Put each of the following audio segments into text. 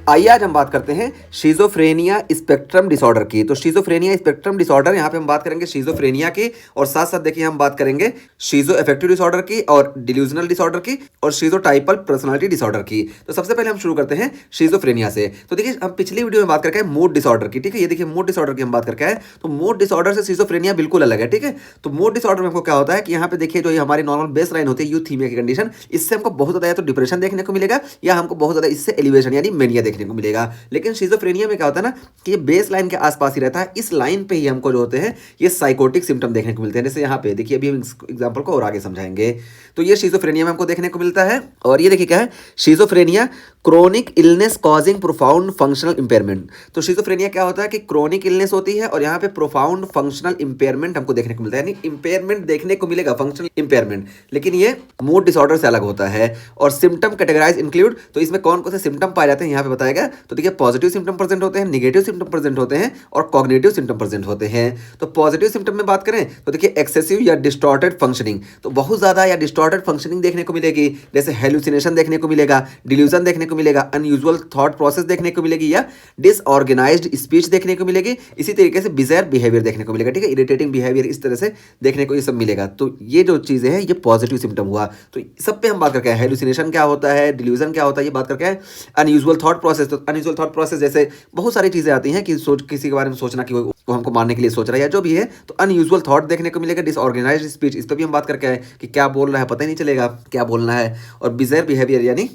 आइए आज हम बात करते हैं शिज़ोफ्रेनिया स्पेक्ट्रम डिसऑर्डर की। तो शिज़ोफ्रेनिया स्पेक्ट्रम डिसऑर्डर, यहाँ पे हम बात करेंगे शिज़ोफ्रेनिया की और साथ साथ देखिए हम बात करेंगे शिज़ो अफेक्टिव डिसऑर्डर की और डिल्यूजनल डिसऑर्डर की और शिज़ोटाइपल पर्सनालिटी डिसऑर्डर की। तो सबसे पहले हम शुरू करते हैं शिज़ोफ्रेनिया से। तो देखिए हम पिछली वीडियो में बात करके मूड डिसऑर्डर की, ठीक है। ये देखिए मूड डिसऑर्डर की हम बात करके आए, तो मूड डिसऑर्डर से शिज़ोफ्रेनिया बिल्कुल अलग है, ठीक है। तो मूड डिसऑर्डर में हमको क्या होता है कि यहाँ पे देखिए जो ये हमारी नॉर्मल बेस लाइन होती है यूथीमिया की कंडीशन, इससे हमको बहुत ज़्यादा या तो डिप्रेशन देखने को मिलेगा या हमको बहुत ज़्यादा इससे एलिवेशन यानी मेनिया देखने को मिलेगा। लेकिन शिज़ोफ्रेनिया में क्या होता है ना कि ये बेस लाइन के आसपास ही रहता है, इस लाइन पे ही हमको जो होते हैं ये साइकोटिक सिम्टम देखने को मिलते हैं। जैसे यहाँ पे देखिए अभी हम एग्जांपल को और आगे समझाएंगे। तो ये शिज़ोफ्रेनिया में हमको देखने को मिलता है। और ये देखिए क्या है, schizophrenia chronic illness causing profound functional impairment. तो शिज़ोफ्रेनिया क्या होता है कि क्रोनिक इलनेस होती है और यहाँ पे प्रोफाउंड फंक्शनल इंपेयरमेंट हमको देखने को मिलता है, यानी इंपेयरमेंट देखने को मिलेगा, फंक्शनल इंपेयरमेंट। लेकिन ये मूड डिसऑर्डर से अलग होता है। और सिम्टम कैटेगराइज इंक्लूड, तो इसमें कौन कौन से सिम्टम पाए जाते हैं यहाँ पे बताया गया। तो देखिए पॉजिटिव सिम्टम प्रेजेंट होते हैं, निगेटिव सिम्टम प्रेजेंट होते हैं और कॉग्निटिव सिम्टम प्रेजेंट होते हैं। तो पॉजिटिव सिम्टम में बात करें तो देखिए एक्सेसिव या डिस्टॉर्टेड फंक्शनिंग, तो बहुत ज्यादा या डिस्टॉर्टेड फंक्शनिंग देखने को मिलेगी, जैसे हेलुसिनेशन देखने को मिलेगा, डिल्यूजन देखने को मिलेगा, अनयूजुअल थॉट प्रोसेस देखने को मिलेगी या डिसऑर्गेनाइज्ड स्पीच देखने को मिलेगी। इसी तरीके से बिज़ार बिहेवियर देखने को मिलेगा, ठीक है, इरिटेटिंग बिहेवियर इस तरह से देखने को ये सब मिलेगा। तो ये जो चीज़ें हैं ये पॉजिटिव सिम्टम हुआ। तो सब पे हम बात करके आए, हेलुसिनेशन क्या होता है, डिल्यूजन क्या होता है, ये बात करके आए। अनयूजुअल थॉट प्रोसेस, तो अनयूजुअल थॉट प्रोसेस जैसे बहुत सारी चीज़ें आती हैं कि किसी के बारे में सोचना कि वो हमको मारने के लिए सोच रहा है या जो भी है, तो अनयूजुअल थॉट देखने को मिलेगा। डिसऑर्गेनाइज्ड स्पीच, इस पर भी हम बात करके आए कि क्या बोल रहा है पता ही नहीं चलेगा क्या बोलना है। और बिज़ार बिहेवियर यानी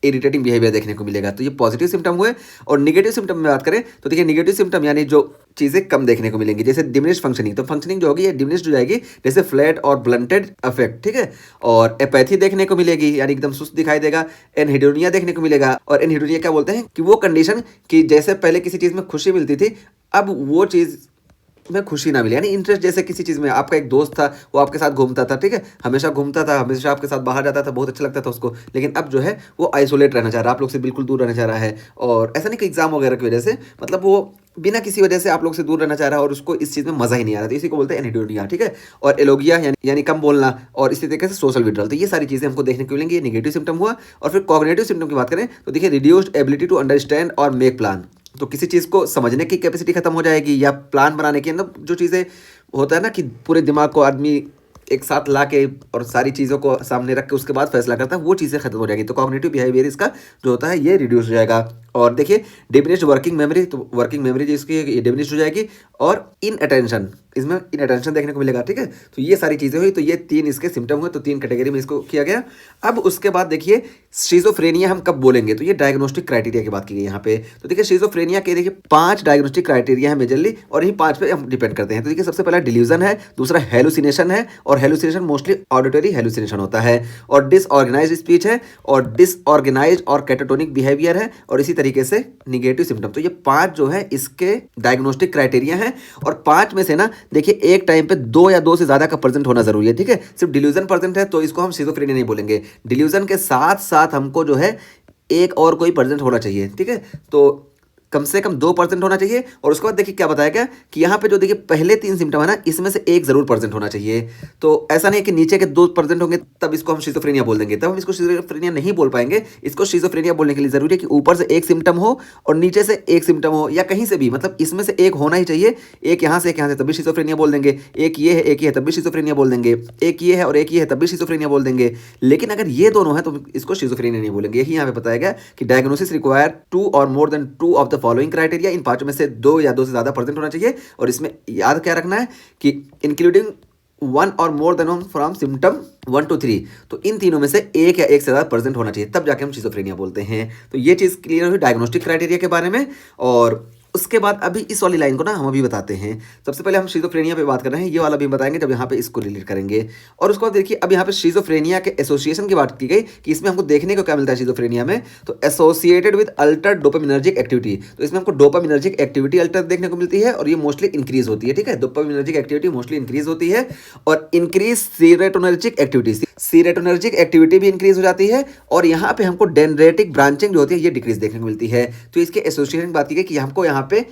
इरिटेटिंग बिहेवियर देखने को मिलेगा। तो ये पॉजिटिव सिम्टम हुए। और निगेटिव सिम्टम में बात करें तो देखिए निगेटिव सिम्टम यानी जो चीज़ें कम देखने को मिलेंगी, जैसे डिमिनिश फंक्शनिंग, तो फंक्शनिंग जो होगी ये डिमिनिश हो जाएगी, जैसे फ्लैट और ब्लंटेड अफेक्ट, ठीक है। और एपैथी देखने को मिलेगी यानी एकदम सुस्त दिखाई देगा। एनहिडोनिया देखने को मिलेगा। और एनहिडोनिया क्या बोलते हैं कि वो कंडीशन कि जैसे पहले किसी चीज़ में खुशी मिलती थी अब वो चीज़ में खुशी ना मिले, यानी इंटरेस्ट जैसे किसी चीज़ में, आपका एक दोस्त था वो आपके साथ घूमता था, ठीक है, हमेशा घूमता था, हमेशा आपके साथ बाहर जाता था, बहुत अच्छा लगता था उसको, लेकिन अब जो है वो आइसोलेट रहना चाह रहा है, आप लोग से बिल्कुल दूर रहना चाह रहा है। और ऐसा नहीं कि एग्जाम वगैरह की वजह से, मतलब वो बिना किसी वजह से आप लोग से दूर रहना चाह रहा है और उसको इस चीज़ में मज़ा ही नहीं आ रहा, तो इसी को बोलते हैं एनिडोनिया, ठीक है। और एलोगिया यानी कम बोलना और इसी तरीके से सोशल विड्रॉल, तो ये सारी चीज़ें हमको देखने को मिलेंगी, ये निगेटिव सिम्टम हुआ। और फिर कॉग्निटिव सिम्टम की बात करें तो देखिए रिड्यूस्ड एबिलिटी टू अंडरस्टैंड और मेक प्लान, तो किसी चीज़ को समझने की कैपेसिटी खत्म हो जाएगी या प्लान बनाने की, मतलब जो चीज़ें होता है ना कि पूरे दिमाग को आदमी एक साथ ला के और सारी चीज़ों को सामने रख के उसके बाद फैसला करता है, वो चीज़ें खत्म हो जाएगी। तो कॉग्निटिव बिहेवियर इसका जो होता है ये रिड्यूस हो जाएगा। और देखिए डिमिनिश्ड वर्किंग मेमोरी, तो वर्किंग मेमोरी जिसकी डिमिनिश्ड हो जाएगी। और इन अटेंशन, इसमें इन अटेंशन देखने को मिलेगा, ठीक है। तो ये सारी चीज़ें हुई, तो ये तीन इसके सिम्टम हुए, तो तीन कैटेगरी में इसको किया गया। अब उसके बाद देखिए शिज़ोफ्रेनिया हम कब बोलेंगे, तो ये डायग्नोस्टिक क्राइटेरिया की बात की गई यहाँ पे। तो देखिए शिज़ोफ्रेनिया के देखिए 5 डायग्नोस्टिक क्राइटेरिया है मेजरली, और यही 5 पे हम डिपेंड करते हैं। तो देखिए सबसे पहला डिल्यूजन है, दूसरा हेलुसिनेशन है, और हेलुसिनेशन मोस्टली ऑडिटरी हेलुसिनेशन होता है, और डिसऑर्गेनाइज्ड स्पीच है, और डिसऑर्गेनाइज्ड और कैटाटोनिक बिहेवियर है, और इसी तरीके से निगेटिव सिम्टम। तो ये 5 जो है इसके डायग्नोस्टिक क्राइटेरिया हैं। और 5 में से ना देखिए एक टाइम पे 2 या 2 से ज़्यादा का प्रेजेंट होना जरूरी है, ठीक है। सिर्फ डिल्यूजन प्रेजेंट है तो इसको हम शिज़ोफ्रेनिया नहीं बोलेंगे, डिल्यूजन के साथ साथ हमको जो है एक और कोई प्रेजेंट होना चाहिए, ठीक है। तो कम से कम 2% होना चाहिए। और उसके बाद देखिए क्या बताया गया कि यहाँ पे जो देखिए पहले 3 सिम्टम है ना, इसमें से एक जरूर % होना चाहिए। तो ऐसा नहीं कि नीचे के 2% होंगे तब इसको हम शिज़ोफ्रेनिया बोल देंगे, तब हम इसको शिज़ोफ्रेनिया नहीं बोल पाएंगे। इसको शिज़ोफ्रेनिया बोलने के लिए जरूरी है कि ऊपर से एक सिम्टम हो और नीचे से एक सिम्टम हो, या कहीं से भी, मतलब इसमें से एक होना ही चाहिए, एक यहाँ से एक यहाँ से, तभी शिज़ोफ्रेनिया बोल देंगे। एक ये है एक ये है तब भी शिज़ोफ्रेनिया बोल देंगे, एक ये है और एक ये है तब भी शिज़ोफ्रेनिया बोल देंगे। लेकिन अगर ये दोनों है तो इसको शिज़ोफ्रेनिया नहीं बोलेंगे। यही यहाँ पे बताया गया कि डायग्नोसिस रिक्वायर 2 और more than 2 of the following criteria, इन 5 में से 2 या 2 से ज़्यादा % होना चाहिए। और इसमें याद क्या रखना है कि इंक्लूडिंग 1 और more then 1 from symptom 1 to 3, तो इन तीनों में से एक या एक से ज़्यादा % होना चाहिए, तब जाके हम शिज़ोफ्रेनिया बोलते हैं। तो ये चीज़ क्लियर हुई डायग्नोस्टिक क्राइटेरिया के बारे में। और उसके बाद अभी इस वाली लाइन को ना हम अभी बताते हैं। सबसे पहले हम शिज़ोफ्रेनिया पे बात कर रहे हैं, ये वाला भी बताएंगे जब यहाँ पे इसको रिलेट करेंगे। और उसके बाद देखिए अब यहाँ पे शिज़ोफ्रेनिया के एसोसिएशन की बात की गई कि इसमें हमको देखने को क्या मिलता है शिज़ोफ्रेनिया में, तो associated with Altered dopaminergic activity, तो इसमें हमको डोपामिनर्जिक एक्टिविटी अल्टर देखने को मिलती है, और ये मोस्टली इंक्रीज होती है, ठीक है। डोपामिनर्जिक एक्टिविटी मोस्टली इंक्रीज होती है। और increase serotonergic activity, serotonergic activity भी इंक्रीज हो जाती है। और यहाँ पे हमको डेंड्रेटिक ब्रांचिंग जो होती है ये डिक्रीज देखने को मिलती है। तो इसके एसोसिएशन की बात की गई कि हमको यहाँ पे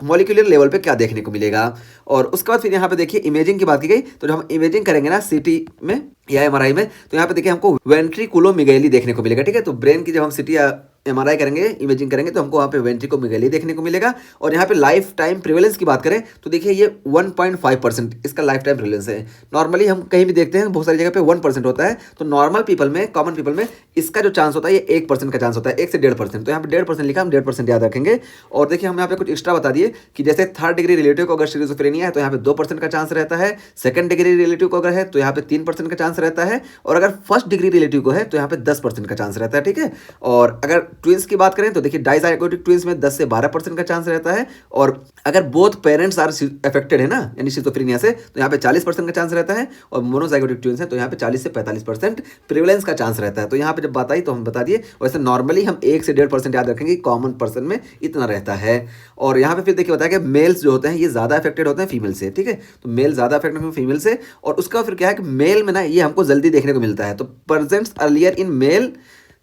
मॉलिक्यूलर लेवल पे क्या देखने को मिलेगा। और उसके बाद फिर यहाँ पे देखिए इमेजिंग की बात की गई, तो जब हम इमेजिंग करेंगे ना सीटी में या एमआरआई में, तो यहाँ पे देखिए हमको वेंट्रिकुलोमीगैली देखने को मिलेगा, ठीक है। तो ब्रेन की जब हम सीटी या एमआरआई करेंगे, इमेजिंग करेंगे तो हमको वहाँ पे वेंट्रिकोमेगाली देखने को मिलेगा। और यहाँ पे लाइफ टाइम प्रिवेलेंस की बात करें तो देखिए ये 1.5% इसका लाइफ टाइम प्रिवेलेंस है। नॉर्मली हम कहीं भी देखते हैं बहुत सारी जगह पे 1% होता है, तो नॉर्मल पीपल में, कॉमन पीपल में इसका जो चांस होता है ये 1% का चांस होता है, 1 से 1.5%। तो यहाँ पे 1.5% लिखा, हम 1.5% याद रखेंगे। और देखिए हम यहाँ पे कुछ एक्स्ट्रा बता दिए कि जैसे थर्ड डिग्री रिलेटिव को अगर शिजोफ्रेनिया है तो यहाँ पे 2% का चांस रहता है, सेकंड डिग्री रिलेटिव को अगर है तो यहाँ पे 3% का चांस रहता है, और अगर फर्स्ट डिग्री रिलेटिव को है तो यहाँ पे 10% का चांस रहता है, ठीक है। और अगर ट्विंस की बात करें तो देखिए डाइजाइगोटिक ट्विंस में 10 से 12% का चांस रहता है, और अगर बोथ पेरेंट्स आर अफेक्टेड है ना यानी शिजोफ्रेनिया से तो यहाँ पे 40% का चांस रहता है, और मोनोजाइगोटिक ट्विंस है तो यहाँ पे 40 से 45% प्रिवेलेंस का चांस रहता है। तो यहाँ पे जब बात आई तो हम बता दिए। वैसे नॉर्मली हम 1 से 1.5% याद रखेंगे, कॉमन पर्सन में इतना रहता है। और यहाँ पे फिर देखिए बताया कि मेल्स जो होते हैं ये ज़्यादा अफेक्टेड होते हैं फीमेल से, ठीक है। तो मेल ज़्यादा अफेक्टेड होते हैं फीमेल से, और उसका फिर क्या है कि मेल में ना ये हमको जल्दी देखने को मिलता है, तो presents earlier in male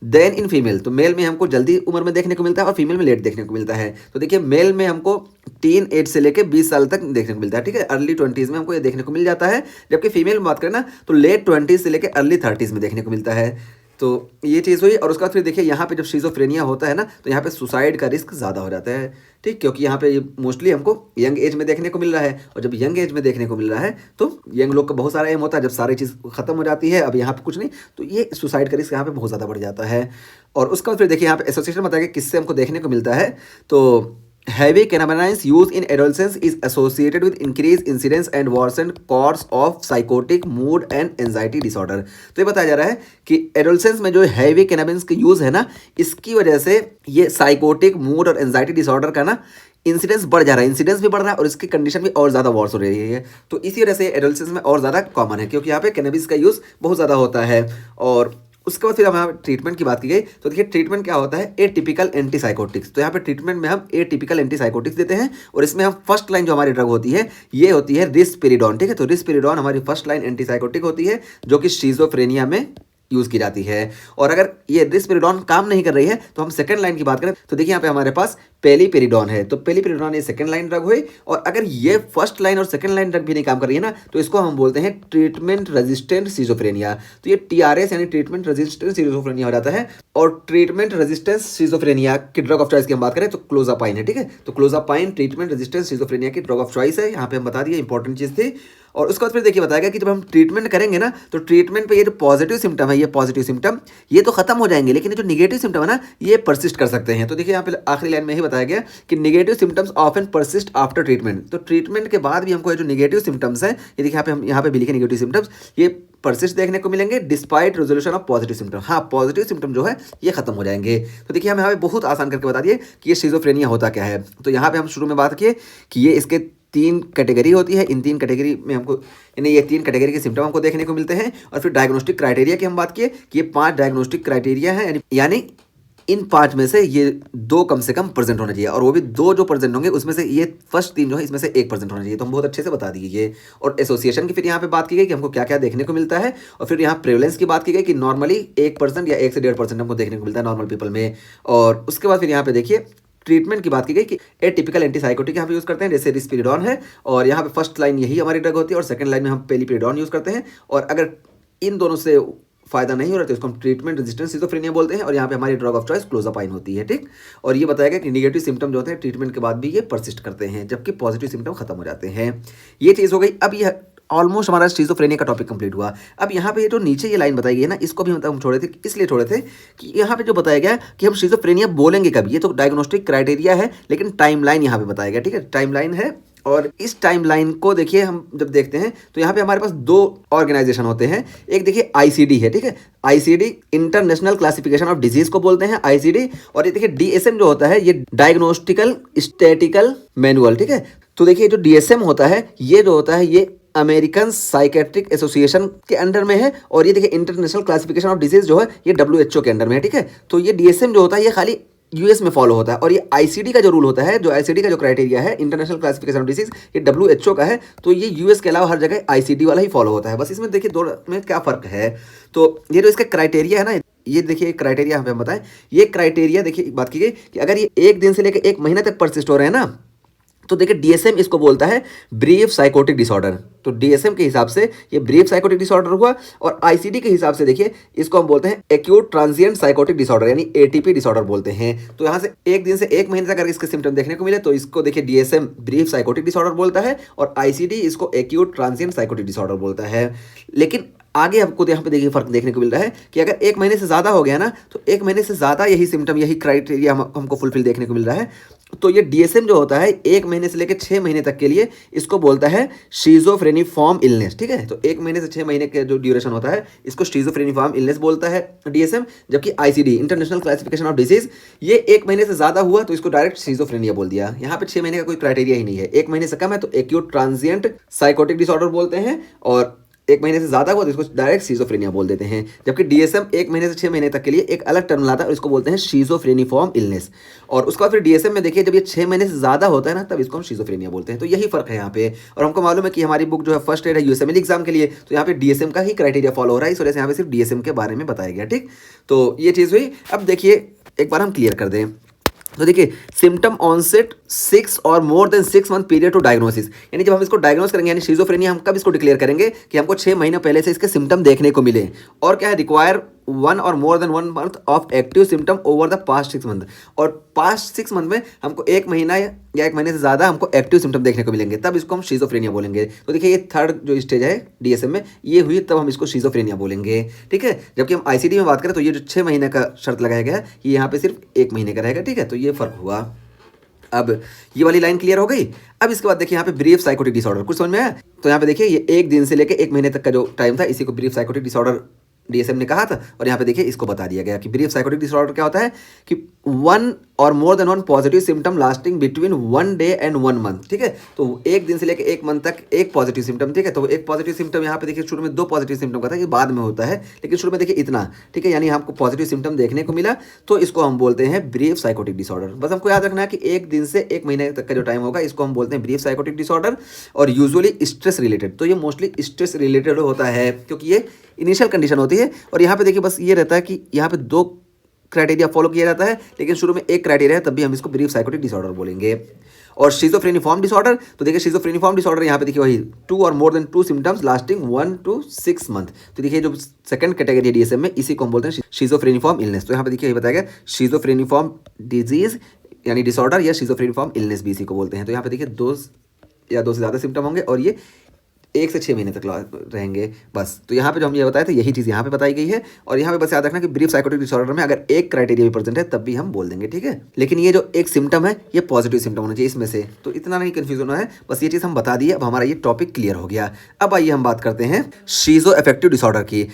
than in female. तो मेल में हमको जल्दी उम्र में देखने को मिलता है और फीमेल में लेट देखने को मिलता है। तो देखिए मेल में हमको टीन एज से लेके 20 साल तक देखने को मिलता है, ठीक है। अर्ली 20s में हमको ये देखने को मिल जाता है, जबकि फीमेल में बात करें ना तो लेट 20s से लेके अर्ली 30s में देखने को मिलता है। तो ये चीज़ हुई। और उसके बाद फिर देखिए यहाँ पे जब शिजोफ्रेनिया होता है ना तो यहाँ पे सुसाइड का रिस्क ज़्यादा हो जाता है, ठीक, क्योंकि यहाँ पे मोस्टली हमको यंग एज में देखने को मिल रहा है, और जब यंग एज में देखने को मिल रहा है तो यंग लोग का बहुत सारा एम होता है, जब सारी चीज़ खत्म हो जाती है अब यहाँ पे कुछ नहीं, तो ये सुसाइड का रिस्क यहाँ पे बहुत ज़्यादा बढ़ जाता है। और उसका फिर देखिए यहाँ पे एसोसिएशन बताया कि किससे हमको देखने को मिलता है, तो heavy cannabinoids used in adolescence is associated with increased incidence and worsened course of psychotic mood and anxiety disorder। तो ये बताया जा रहा है कि एडोलसेंस में जो हैवी कैनाबिस का यूज़ है ना, इसकी वजह से ये साइकोटिक मूड और एंजाइटी डिसऑर्डर का ना इंसिडेंस बढ़ जा रहा है, इंसिडेंस भी बढ़ रहा है और इसकी कंडीशन भी और ज़्यादा वर्स हो रही है। तो इसी वजह से एडोलसेंस में और ज़्यादा कॉमन है, क्योंकि यहाँ पे कैनाबिस का यूज़ बहुत ज़्यादा होता है। और उसके बाद फिर हम यहाँ ट्रीटमेंट की बात की गई तो देखिए ट्रीटमेंट क्या होता है, एटिपिकल एंटीसाइकोटिक्स। तो यहाँ पे ट्रीटमेंट में हम एटिपिकल एंटीसाइकोटिक्स देते हैं, और इसमें हम फर्स्ट लाइन जो हमारी ड्रग होती है ये होती है रिस्पेरिडोन, ठीक है। तो रिस्पेरिडोन हमारी फर्स्ट लाइन एंटीसाइकोटिक होती है जो कि शिजोफ्रेनिया में यूज़ की जाती है। और अगर ये रिस्पेरिडोन काम नहीं कर रही है तो हम सेकंड लाइन की बात करें तो देखिए यहाँ पे हमारे पास पेलीपेरिडोन है। तो पेलीपेरिडोन ये सेकंड लाइन ड्रग हुई, और अगर ये फर्स्ट लाइन और सेकंड लाइन ड्रग भी नहीं काम कर रही है ना तो इसको हम बोलते हैं ट्रीटमेंट रेजिस्टेंट सिजोफ्रेनिया। तो ये टीआरएस यानी ट्रीटमेंट रेजिस्टेंट सिजोफ्रेनिया हो जाता है। और ट्रीटमेंट रेजिस्टेंस सिजोफ्रेनिया की ड्रग ऑफ चॉइस की हम बात करें तो क्लोजापाइन है, ठीक है। तो क्लोजापाइन ट्रीटमेंट रेजिस्टेंट सिजोफ्रेनिया की ड्रग ऑफ चॉइस है, यहाँ पे हम बता दिए, इंपॉर्टेंट चीज़ थी। और उसके बाद फिर देखिए बताया गया कि जब हम ट्रीटमेंट करेंगे ना तो ट्रीटमेंट पे ये जो पॉजिटिव सिम्टम है, ये पॉजिटिव सिम्टम ये तो खत्म हो जाएंगे, लेकिन ये जो निगेटिव सिम्टम है ना ये परसिस्ट कर सकते हैं। तो देखिए यहाँ पे आखिरी लाइन में ही बताया गया कि negative symptoms often persist after treatment. तो ट्रीटमेंट के बाद भी हमको ये जो निगेटिव सिम्टम्स हैं, ये देखिए हम यहाँ पे भी लिखे निगेटिव सिम्टम्स, ये परसिस्ट देखने को मिलेंगे despite resolution of positive symptom. हाँ, पॉजिटिव सिम्टम जो है ये खत्म हो जाएंगे। तो देखिए हम यहाँ पे बहुत आसान करके बता दिए कि ये शिजोफ्रेनिया होता क्या है। तो यहाँ पे हम शुरू में बात किए कि ये इसके 3 कैटेगरी होती है, इन 3 कैटेगरी में हमको यानी ये 3 कैटेगरी के सिम्टम हमको देखने को मिलते हैं। और फिर डायग्नोस्टिक क्राइटेरिया की हम बात किए कि ये 5 डायग्नोस्टिक क्राइटेरिया हैं, यानी इन 5 में से ये 2 कम से कम प्रेजेंट होना चाहिए, और वो भी 2 जो प्रेजेंट होंगे उसमें से ये फर्स्ट 3 जो है इसमें से 1 प्रेजेंट होना चाहिए। तो हम बहुत अच्छे से बता दिए ये। और एसोसिएशन की फिर यहाँ पे बात की गई कि हमको क्या क्या देखने को मिलता है, और फिर यहाँ प्रेवलेंस की बात की गई कि नॉर्मली 1% या 1 से 1.5% हमको देखने को मिलता है नॉर्मल पीपल में। और उसके बाद फिर यहाँ पे देखिए ट्रीटमेंट की बात की गई कि एटिपिकल एंटीसाइकोटिक यहाँ पे यूज़ करते हैं, जैसे रिस्पेरिडोन है, और यहाँ पे फर्स्ट लाइन यही हमारी ड्रग होती है, और सेकंड लाइन में हम पेलीपेरिडोन यूज़ करते हैं। और अगर इन दोनों से फायदा नहीं हो रहा तो इसको हम ट्रीटमेंट रेजिस्टेंट सिजोफ्रेनिया बोलते हैं, और यहाँ पे हमारी ड्रग ऑफ चॉइस क्लोजापाइन होती है, ठीक। और ये बताया गया कि निगेटिव सिम्टम जो होते हैं ट्रीटमेंट के बाद भी ये परसिस्ट करते हैं, जबकि पॉजिटिव सिम्टम खत्म हो जाते हैं। ये चीज़ हो गई। अब ये ऑलमोस्ट हमारा शिजोफ्रेनिया का टॉपिक कंप्लीट हुआ। अब यहाँ पे ये जो नीचे ये लाइन बताई गई है ना, इसको भी मतलब हम छोड़े थे, इसलिए छोड़े थे कि यहाँ पे जो बताया गया कि हम शिजोफ्रेनिया बोलेंगे कब, ये तो डायग्नोस्टिक क्राइटेरिया है, लेकिन टाइमलाइन यहाँ पे बताया गया, ठीक है। टाइमलाइन है, और इस टाइमलाइन को देखिए हम जब देखते हैं तो यहाँ पे हमारे पास 2 ऑर्गेनाइजेशन होते हैं। एक देखिए आईसीडी है, ठीक है। ICD international classification of disease को बोलते हैं आईसीडी, और ये देखिए डीएसएम जो होता है ये डायग्नोस्टिकल स्टैटिकल मैनुअल, ठीक है। तो देखिए जो डीएसएम होता है ये जो होता है ये अमेरिकन साइकेट्रिक एसोसिएशन के अंडर में है, और ये देखिए इंटरनेशनल क्लासिफिकेशन ऑफ डिजीज जो है ये डब्ल्यूएचओ के अंडर में है, ठीक है। तो ये डीएसएम जो होता है ये खाली यूएस में फॉलो होता है, और ये आईसीडी का जो रूल होता है, जो आईसीडी का जो क्राइटेरिया है इंटरनेशनल क्लासिफिकेशन ऑफ डिजीज, ये डब्ल्यूएचओ का है, तो ये यूएस के अलावा हर जगह आईसीडी वाला ही फॉलो होता है। बस इसमें देखिए 2 में क्या फ़र्क है। तो ये जो इसका क्राइटेरिया है ना, ये देखिए क्राइटेरिया हमें बताएं, ये क्राइटेरिया देखिए बात की गई कि अगर ये 1 दिन से लेकर 1 महीना तक परसिस्ट हो रहे हैं ना तो देखिए डीएसएम इसको बोलता है ब्रीफ साइकोटिक डिसऑर्डर। तो डीएसएम के हिसाब से ये ब्रीफ साइकोटिक डिसऑर्डर हुआ, और आईसीडी के हिसाब से देखिए इसको हम बोलते हैं एक्यूट ट्रांजिएंट साइकोटिक डिसऑर्डर यानी एटीपी डिसऑर्डर बोलते हैं। तो यहाँ से एक दिन से एक महीने तक अगर इसके सिम्टम देखने को मिले तो इसको देखिए डीएसएम ब्रीफ साइकोटिक डिसऑर्डर बोलता है, और आईसीडी इसको एक्यूट ट्रांजिएंट साइकोटिक डिसऑर्डर बोलता है। लेकिन आगे आपको यहाँ पे देखिए फर्क देखने को मिल रहा है कि अगर एक महीने से ज़्यादा हो गया ना, तो एक महीने से ज़्यादा यही सिम्टम, यही क्राइटेरिया हमको फुलफिल देखने को मिल रहा है। तो ये डीएसएम जो होता है एक महीने से लेकर 6 महीने तक के लिए इसको बोलता है शिजोफ्रेनिफॉर्म इलनेस। ठीक है, तो एक महीने से 6 महीने का जो ड्यूरेशन होता है इसको शिजोफ्रेनिफॉर्म इलनेस बोलता है डीएसएम। जबकि ICD international classification of disease, ये एक महीने से ज़्यादा हुआ तो इसको डायरेक्ट शिजोफ्रेनिया बोल दिया। यहाँ पे 6 महीने का कोई क्राइटेरिया ही नहीं है, एक महीने से कम है तो एक्यूट ट्रांजिएंट साइकोटिक डिसऑर्डर बोलते हैं, और एक महीने से ज्यादा हुआ तो इसको डायरेक्ट शिजोफ्रेनिया बोल देते हैं। जबकि डीएसएम एक महीने से 6 महीने तक के लिए एक अलग टर्म लाता है और इसको बोलते हैं शिजोफ्रेनिफॉर्म इलनेस। और उसके बाद फिर डीएसएम में देखिए जब ये 6 महीने से ज्यादा होता है ना, तब इसको हम शिजोफ्रेनिया बोलते हैं। तो यही फर्क है यहाँ पे। और हमको मालूम है कि हमारी बुक जो है फर्स्ट एड है यूएसएमएल एग्जाम के लिए, तो यहाँ पे डीएसएम का ही क्राइटेरिया फॉलो हो रहा है, इस वजह से यहाँ पे सिर्फ डीएसएम के बारे में बताया गया। ठीक, तो ये चीज़ हुई। अब देखिए एक बार हम क्लियर कर दें, तो देखिए सिम्टम ऑनसेट 6 और more than 6 month period to diagnosis, यानी जब हम इसको डायग्नोस करेंगे यानी शिजोफ्रेनिया, हम कब इसको डिक्लेयर करेंगे कि हमको 6 महीने पहले से इसके सिम्टम देखने को मिले। और क्या है, रिक्वायर 1 और more then 1 month of active symptom over the past 6 month, और पास्ट 6 मंथ में हमको एक महीना या एक महीने से ज़्यादा हमको एक्टिव सिम्टम देखने को मिलेंगे, तब इसको हम शिजोफ्रेनिया बोलेंगे। तो देखिए ये थर्ड जो स्टेज है डीएसएम में ये हुई, तब हम इसको शिजोफ्रेनिया बोलेंगे। ठीक है, जबकि हम आईसीडी में बात करें तो ये जो 6 महीने का शर्त लगाया गया है ये यहाँ पे सिर्फ 1 महीने का रहेगा। ठीक है, तो ये फर्क हुआ। अब ये वाली लाइन क्लियर हो गई। अब इसके बाद देखिए यहाँ पे ब्रीफ साइकोटिक डिसऑर्डर, कुछ समझ में आया? तो यहाँ पे देखिए ये एक दिन से लेकर 1 महीने तक का जो टाइम था इसी को ब्रीफ साइकोटिक डिसऑर्डर डीएसएम ने कहा था। और यहाँ पे देखिए इसको बता दिया गया कि ब्रीफ साइकोटिक डिसऑर्डर क्या होता है कि 1 और more then 1 positive symptom lasting between 1 day and 1 month. ठीक है, तो एक दिन से लेकर 1 मंथ तक एक पॉजिटिव सिम्टम। ठीक है, तो एक पॉजिटिव सिम्टम यहाँ पे देखिए शुरू में 2 पॉजिटिव सिम्टम का था, ये बाद में होता है, लेकिन शुरू में देखिए इतना। ठीक है, यानी हमको पॉजिटिव सिम्टम देखने को मिला तो इसको हम बोलते हैं ब्रीफ साइकोटिक डिसऑर्डर। बस हमको याद रखना है कि एक दिन से 1 महीने तक का जो टाइम होगा इसको हम बोलते हैं ब्रीफ साइकोटिक डिसऑर्डर। और यूजुअली स्ट्रेस रिलेटेड, तो ये मोस्टली स्ट्रेस रिलेटेड होता है क्योंकि ये इनिशियल कंडीशन होती है। और यहाँ पे देखिए बस ये रहता है कि यहाँ पे 2 क्राइटेरिया फॉलो किया जाता है, लेकिन शुरू में एक क्राइटेरिया है, तब भी हम इसको ब्रीफ साइकोटिक डिसऑर्डर बोलेंगे। और शिजोफ्रेनिफॉर्म डिसऑर्डर, तो देखिए शिजोफ्रेनिफॉर्म डिसऑर्डर यहाँ पे देखिए वही 2 और more than 2 symptoms lasting 1 to 6 month. तो देखिए जो सेकंड कैटेगरी है डीएसएम में इसी को हम बोलते हैं शिजोफ्रेनिफॉर्म इलनेस। तो यहाँ पे देखिए ये बताया गया शिजोफ्रेनिफॉर्म डिजीज यानी डिसऑर्डर या शिजोफ्रेनिफॉर्म इलनेस भी इसी को बोलते हैं। तो यहाँ पे देखिए 2 या 2 से ज़्यादा सिम्टम होंगे और ये 1 से 6 महीने तक रहेंगे बस। तो यहाँ पे जो हम ये बताए थे यही चीज़ यहाँ पे बताई गई है। और यहाँ पे बस याद रखना कि ब्रीफ साइकोटिक डिसऑर्डर में अगर एक क्राइटेरिया भी प्रेजेंट है तब भी हम बोल देंगे। ठीक है, लेकिन ये जो एक सिम्टम है ये पॉजिटिव सिम्टम होना चाहिए इसमें से, तो इतना नहीं कन्फ्यूजन होना है, बस ये चीज़ हम बता दिए। अब हमारा ये टॉपिक क्लियर हो गया। अब आइए हम बात करते हैं शीजो अफेक्टिव डिसऑर्डर की।